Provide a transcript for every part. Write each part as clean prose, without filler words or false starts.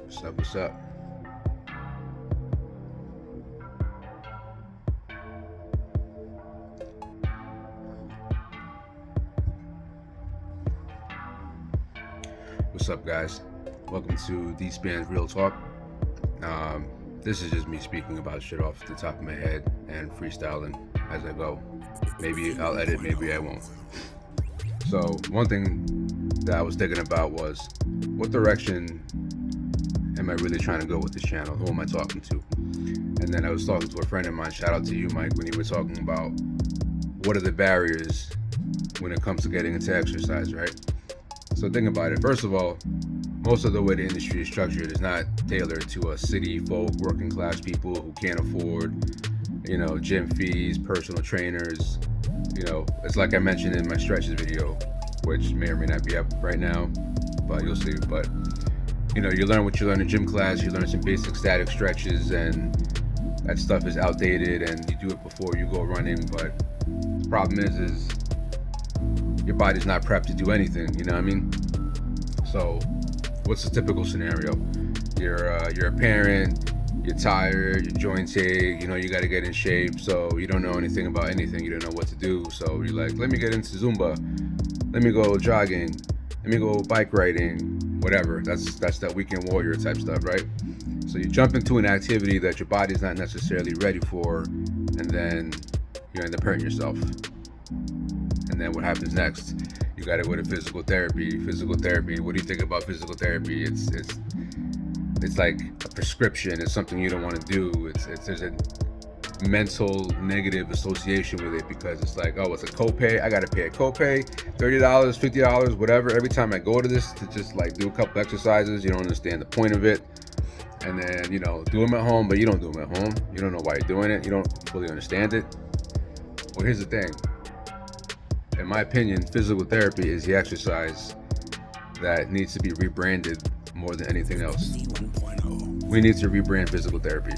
What's up? What's up? What's up, guys? Welcome to D-Span's Real Talk. Um, this is just me speaking about shit off the top of my head and freestyling as I go. Maybe I'll edit, maybe I won't. So, one thing that I was thinking about was what direction am I really trying to go with this channel? Who am I talking to? And then I was talking to a friend of mine, shout out to you, Mike, when you were talking about what are the barriers when it comes to getting into exercise, right? So think about it. First of all, most of the way the industry is structured is not tailored to a city folk, working class people who can't afford, gym fees, personal trainers. It's like I mentioned in my stretches video, which may or may not be up right now, but you'll see. But you learn what you learn in gym class. You learn some basic static stretches, and that stuff is outdated, and you do it before you go running. But the problem is your body's not prepped to do anything. You know what I mean? So, what's the typical scenario? You're a parent. You're tired. Your joints ache. You got to get in shape. So you don't know anything about anything. You don't know what to do. So you're like, let me get into Zumba. Let me go jogging. Let me go bike riding. Whatever. That's that weekend warrior type stuff, right? So you jump into an activity that your body's not necessarily ready for, and then you end up hurting yourself. And then what happens next? You got to go to physical therapy. What do you think about physical therapy? It's like a prescription. It's something you don't want to do. There's a mental negative association with it because it's like, oh, it's a copay. I got to pay a copay, $30, $50, whatever. Every time I go to this to just like do a couple exercises, you don't understand the point of it. And then, do them at home, but you don't do them at home. You don't know why you're doing it. You don't fully understand it. Well, here's the thing. In my opinion, physical therapy is the exercise that needs to be rebranded more than anything else. We need to rebrand physical therapy.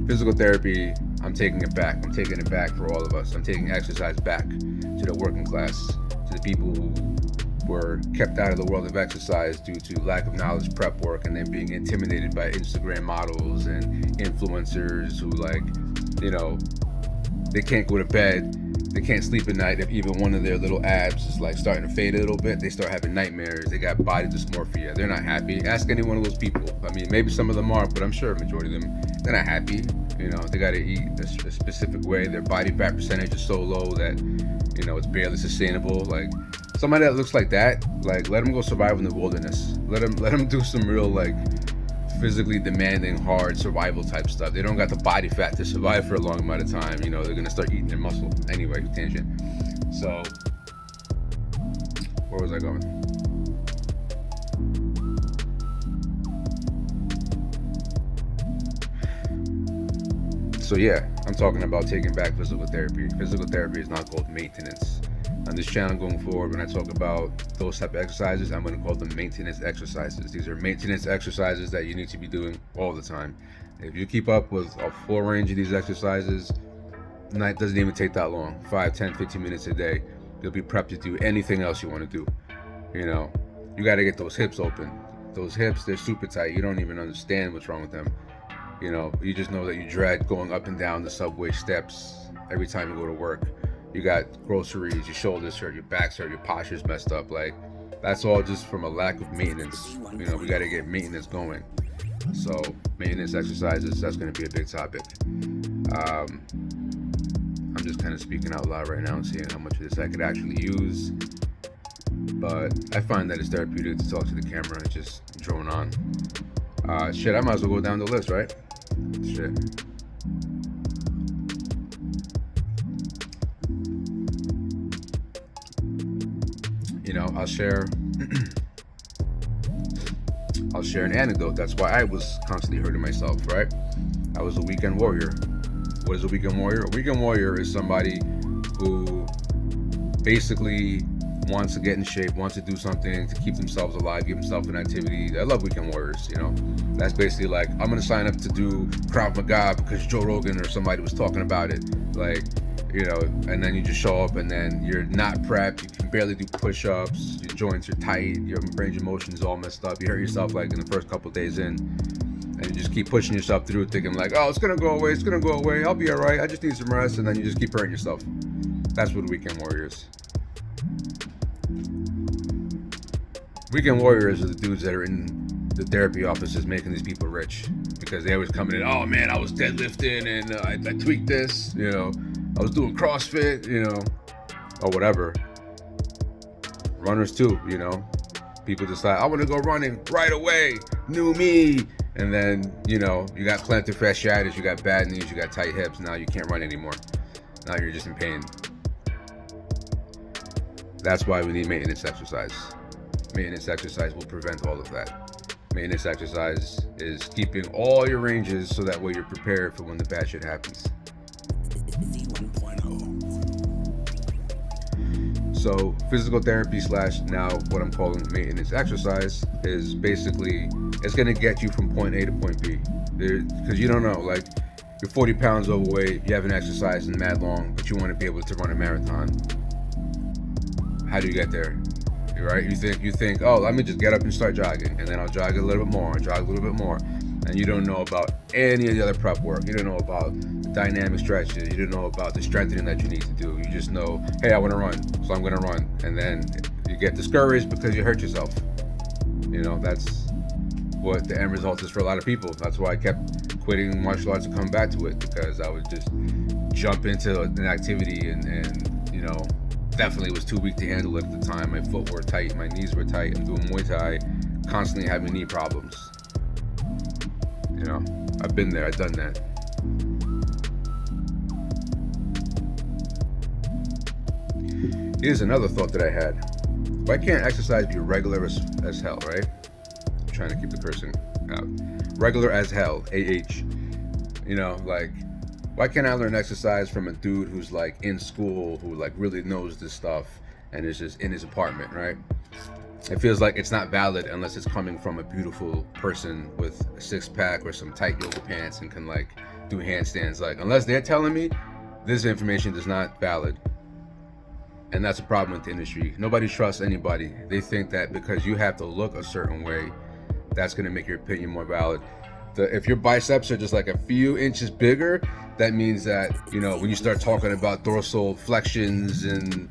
Physical therapy, I'm taking it back. I'm taking it back for all of us. I'm taking exercise back to the working class, to the people who were kept out of the world of exercise due to lack of knowledge, prep work, and then being intimidated by Instagram models and influencers who they can't go to bed. They can't sleep at night if even one of their little abs is like starting to fade a little bit. They start having nightmares. They got body dysmorphia. They're not happy. Ask any one of those people. I mean, maybe some of them are, but I'm sure a majority of them, they're not happy. They got to eat a specific way. Their body fat percentage is so low that, it's barely sustainable. Like somebody that looks like that, like let them go survive in the wilderness. Let them do some real physically demanding, hard survival type stuff. They don't got the body fat to survive for a long amount of time. They're gonna start eating their muscle. Anyway, tangent. So, where was I going? So yeah, I'm talking about taking back physical therapy. Physical therapy is not called maintenance. On this channel going forward, when I talk about those type of exercises, I'm going to call them maintenance exercises. These are maintenance exercises that you need to be doing all the time. If you keep up with a full range of these exercises, it doesn't even take that long. 5, 10, 15 minutes a day. You'll be prepped to do anything else you want to do. You got to get those hips open. Those hips, they're super tight. You don't even understand what's wrong with them. You just know that you dread going up and down the subway steps every time you go to work. You got groceries, your shoulders hurt, your backs hurt, your posture's messed up. Like, that's all just from a lack of maintenance. We got to get maintenance going. So, maintenance exercises, that's going to be a big topic. I'm just kind of speaking out loud right now and seeing how much of this I could actually use. But I find that it's therapeutic to talk to the camera and just drone on. Shit, I might as well go down the list, right? Shit. I'll share an anecdote. That's why I was constantly hurting myself, right? I was a weekend warrior. What is a weekend warrior? A weekend warrior is somebody who basically wants to get in shape, wants to do something to keep themselves alive, give themselves an activity. I love weekend warriors, That's basically like, I'm going to sign up to do Krav Maga because Joe Rogan or somebody was talking about it. Like, you know, and then you just show up and then you're not prepped, you can barely do push-ups, your joints are tight, your range of motion is all messed up, you hurt yourself like in the first couple days in, and you just keep pushing yourself through thinking like, oh, it's gonna go away, I'll be all right, I just need some rest, and then you just keep hurting yourself. That's what weekend warriors. Weekend warriors are the dudes that are in the therapy offices making these people rich, because they always come in, oh man, I was deadlifting and I tweaked this, you know, I was doing CrossFit, you know, or whatever. Runners too, you know. People decide, I want to go running right away, new me. And then, you know, you got plantar fasciitis, you got bad knees, you got tight hips. Now you can't run anymore. Now you're just in pain. That's why we need maintenance exercise. Maintenance exercise will prevent all of that. Maintenance exercise is keeping all your ranges so that way you're prepared for when the bad shit happens. So physical therapy / now what I'm calling maintenance exercise is basically, it's going to get you from point A to point B. Because you don't know, like, you're 40 pounds overweight, you haven't exercised in mad long, but you want to be able to run a marathon. How do you get there? Right? You think, oh, let me just get up and start jogging, and then I'll jog a little bit more, and you don't know about any of the other prep work. You don't know about the dynamic stretches. You don't know about the strengthening that you need to do. You just know, hey, I want to run, so I'm going to run, and then you get discouraged because you hurt yourself. You know, that's what the end result is for a lot of people. That's why I kept quitting martial arts to come back to it, because I would just jump into an activity and you know, definitely was too weak to handle it at the time. My foot were tight, my knees were tight. I'm doing Muay Thai, constantly having knee problems. You know, I've been there, I've done that. Here's another thought that I had. Why can't exercise be regular as hell, right? I'm trying to keep the cursing out. Regular as hell, AH. You know, like, why can't I learn exercise from a dude who's like in school, who like really knows this stuff and is just in his apartment, right? It feels like it's not valid unless it's coming from a beautiful person with a six-pack or some tight yoga pants and can like do handstands. Like, unless they're telling me this information is not valid. And that's a problem with the industry. Nobody trusts anybody. They think that because you have to look a certain way, that's gonna make your opinion more valid. If your biceps are just like a few inches bigger, that means that, you know, when you start talking about dorsal flexions and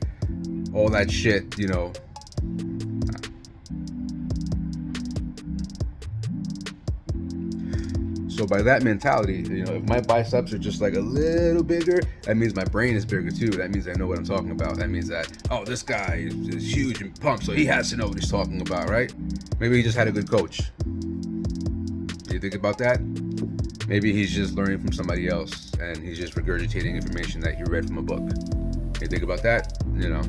all that shit, you know, so by that mentality, you know, if my biceps are just like a little bigger, that means my brain is bigger too. That means I know what I'm talking about. That means that, oh, this guy is huge and pumped, so he has to know what he's talking about, right? Maybe he just had a good coach. You think about that? Maybe he's just learning from somebody else and he's just regurgitating information that he read from a book. You think about that? You know.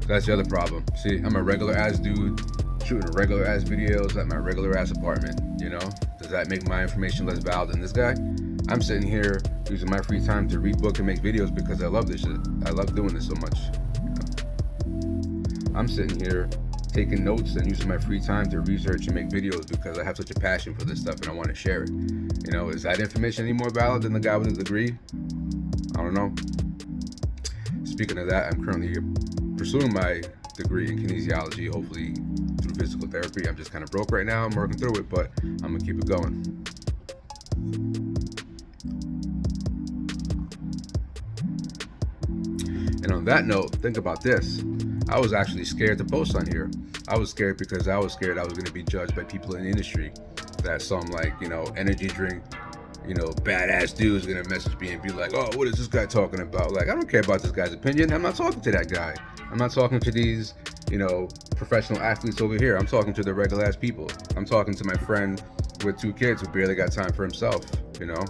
So that's the other problem. See, I'm a regular ass dude shooting regular ass videos at my regular ass apartment. You know, does that make my information less valid than this guy? I'm sitting here using my free time to read books and make videos because I love this shit. I love doing this so much. You know? I'm sitting here taking notes and using my free time to research and make videos because I have such a passion for this stuff and I want to share it. You know, is that information any more valid than the guy with a degree? I don't know. Speaking of that, I'm currently pursuing my degree in kinesiology, hopefully through physical therapy. I'm just kind of broke right now. I'm working through it, but I'm gonna keep it going. And on that note, think about this. I was actually scared to post on here. I was scared because I was scared I was going to be judged by people in the industry. That some, like, you know, energy drink, you know, badass dude is going to message me and be like, oh, what is this guy talking about? Like, I don't care about this guy's opinion. I'm not talking to that guy. I'm not talking to these, you know, professional athletes over here. I'm talking to the regular ass people. I'm talking to my friend with 2 kids who barely got time for himself, you know.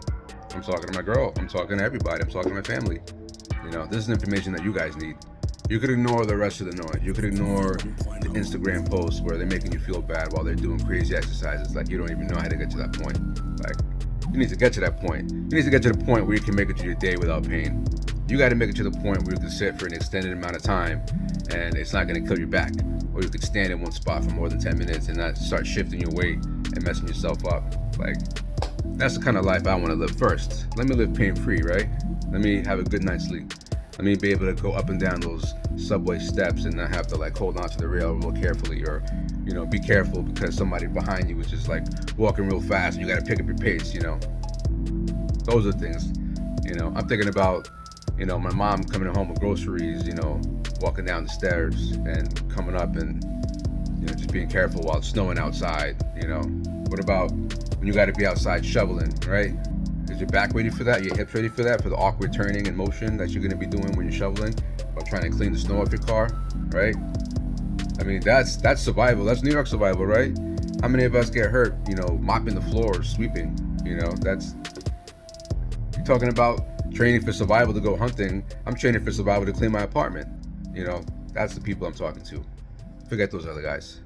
I'm talking to my girl. I'm talking to everybody. I'm talking to my family. You know, this is information that you guys need. You could ignore the rest of the noise. You could ignore the Instagram posts where they're making you feel bad while they're doing crazy exercises. Like, you don't even know how to get to that point. Like, you need to get to that point. You need to get to the point where you can make it to your day without pain. You got to make it to the point where you can sit for an extended amount of time and it's not going to kill your back. Or you could stand in one spot for more than 10 minutes and not start shifting your weight and messing yourself up. Like, That's the kind of life I want to live. First, let me live pain-free, right? Let me have a good night's sleep. Let me be able to go up and down those subway steps and not have to like hold on to the rail real carefully, or be careful because somebody behind you is just like walking real fast and you got to pick up your pace. Those are things. I'm thinking about my mom coming home with groceries, walking down the stairs and coming up and just being careful while it's snowing outside. What about when you got to be outside shoveling, right? Is your back ready for that? Your hips ready for that? For the awkward turning and motion that you're going to be doing when you're shoveling or trying to clean the snow off your car, right? I mean, that's survival. That's New York survival, right? How many of us get hurt, mopping the floor or sweeping? That's, you're talking about training for survival to go hunting. I'm training for survival to clean my apartment. That's the people I'm talking to. Forget those other guys.